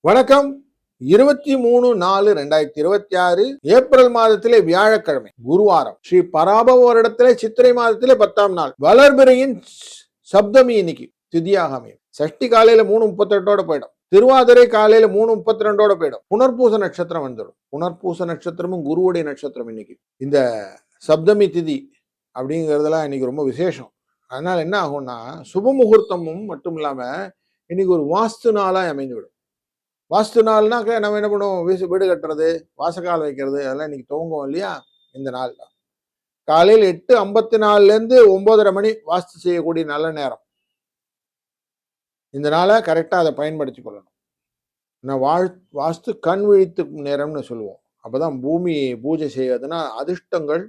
வணக்கம். 23/4/2026 ஏப்ரல் மாதத்திலே வியாழக்கிழமை குருவாரம். ஸ்ரீ பராபவ வருடத்திலே சித்திரை மாதத்திலே 10ஆம் நாள். வளர்பிறையின் சப்தமி இன்னைக்கு திதியாக அமையும். சஷ்டி காலையில 3:38 போயிடும். திருவாதிரை காலையில 3:32 போயிடும். புனர்பூச நட்சத்திரம் வந்துடும். புனர்பூச நட்சத்திரமும் குருவுடைய நட்சத்திரம் இன்னைக்கு. இந்த சப்தமி திதி அப்படிங்கிறதுலாம் இன்னைக்கு ரொம்ப விசேஷம். அதனால என்ன ஆகும்னா சுப முகூர்த்தமும் மட்டும் இல்லாம இன்னைக்கு ஒரு வாஸ்து நாளா அமைந்துவிடும். வாஸ்து நாள்னாக்க நம்ம என்ன பண்ணுவோம், வீடு கட்டுறது, வாசக்கால் வைக்கிறது, அதெல்லாம் இன்னைக்கு துவங்குவோம் இல்லையா? இந்த நாள் தான் காலையில் 8:54 9:30 மணி வாஸ்து செய்யக்கூடிய நல்ல நேரம். இந்த நாளை கரெக்டாக அதை பயன்படுத்தி கொள்ளணும். நான் வாஸ்து கண் விழித்து நேரம்னு சொல்லுவோம். அப்போதான் பூமி பூஜை செய்வதுன்னா அதிர்ஷ்டங்கள்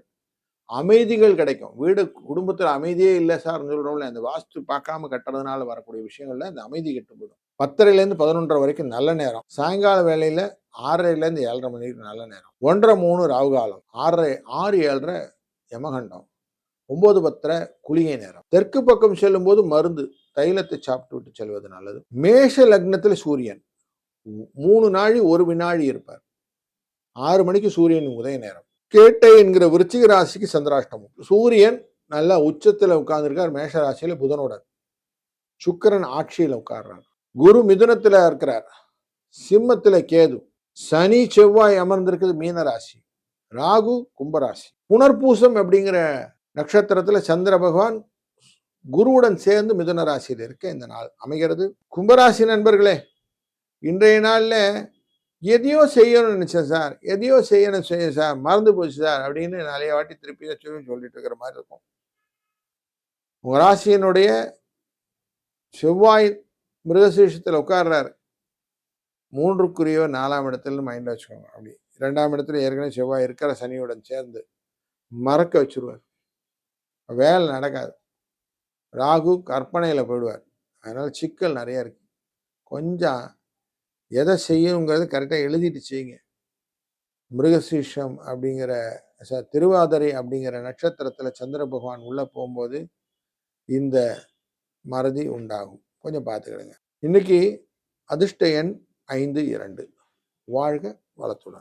அமைதிகள் கிடைக்கும். வீடு குடும்பத்தில் அமைதியே இல்லை சார்னு சொல்றோம்ல, அந்த வாஸ்து பார்க்காம கட்டுறதுனால வரக்கூடிய விஷயங்கள்ல அந்த அமைதி கெட்டு போயிடும். 10:30 11:30 வரைக்கும் நல்ல நேரம். சாயங்கால வேலையில 6:30 7:30 மணிக்கு நல்ல நேரம். 1:30 ராகுகாலம். 6 7:30 யமகண்டம். 9 10 குளிகை நேரம். தெற்கு பக்கம் செல்லும் போது மருந்து தைலத்தை சாப்பிட்டு விட்டு செல்வது நல்லது. மேஷ லக்னத்தில் சூரியன் 3 நாழி 1 வினாழி இருப்பார். 6 மணிக்கு சூரியன் உதய நேரம். கேட்டை என்கிற விருச்சிக ராசிக்கு சந்திராஷ்டமம். சூரியன் நல்லா உச்சத்துல உட்கார்ந்துருக்கார் மேஷ ராசியில புதனுடன். சுக்கிரன் ஆட்சியில உட்கார்றார். குரு மிதுனத்துல இருக்கிறார். சிம்மத்துல கேது. சனி செவ்வாய் அமர்ந்திருக்கிறது மீன ராசி. ராகு கும்பராசி. புனர்பூசம் அப்படிங்கிற நட்சத்திரத்துல சந்திர பகவான் குருவுடன் சேர்ந்து மிதுன ராசியில் இருக்க இந்த நாள் அமைகிறது. கும்பராசி நண்பர்களே, இன்றைய நாள்ல எதையோ செய்யணும்னு நினைச்சேன் சார், எதையோ செய்யணும் சார், மறந்து போச்சு சார் அப்படின்னு நிறைய வாட்டி திருப்பி சொல்லிட்டு இருக்கிற மாதிரி இருக்கும். உங்க ராசியினுடைய செவ்வாய் மிருகசீஷத்தில் உட்கார்றாரு. 3க்குரியவர் 4ஆம் இடத்துல மைண்ட்ல வச்சுக்கோங்க. அப்படி 2ஆம் இடத்துல ஏற்கனவே செவ்வாய் இருக்கிற சனியுடன் சேர்ந்து மறக்க வச்சிருவார். வேலை நடக்காது. ராகு கற்பனையில போயிடுவார். அதனால சிக்கல் நிறைய இருக்கு. கொஞ்சம் எதை செய்யணுங்கிறது கரெக்டாக எழுதிட்டு செய்யுங்க. மிருகசீஷம் அப்படிங்கிற திருவாதிரை அப்படிங்கிற நட்சத்திரத்தில் சந்திர பகவான் உள்ள போகும்போது இந்த மறதி உண்டாகும். கொஞ்சம் பார்த்துக்கிடுங்க. இன்னைக்கு அதிர்ஷ்ட எண் 5 2. வாழ்க வளத்துடன்.